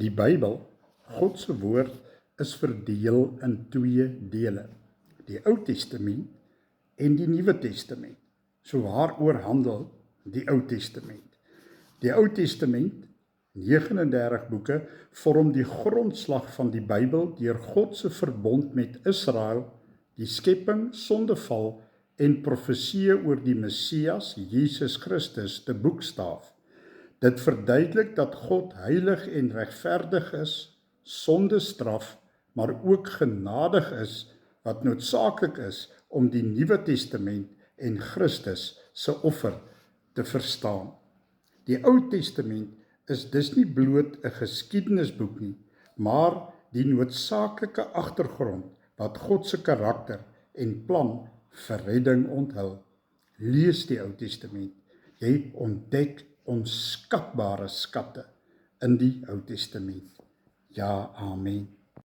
Die Bybel, God se woord, is verdeel in twee dele, die Ou Testament en die Nuwe Testament. So waaroor handel die Ou Testament? Die Ou Testament, 39 boeke, vorm die grondslag van die Bybel deur God se verbond met Israel, die skepping, sondeval en profeseë oor die Messias, Jesus Christus, te boekstaaf. Dit verduidelik dat God heilig en regverdig is, sonder straf, maar ook genadig is, wat noodsaaklik is om die Nuwe Testament en Christus se offer te verstaan. Die Ou Testament is dus nie bloot 'n geskiedenisboek nie, maar die noodsaaklike agtergrond wat God se karakter en plan vir redding onthul. Lees die Ou Testament. Jy ontdek onskatbare skatte in die Ou Testament. Ja, amen.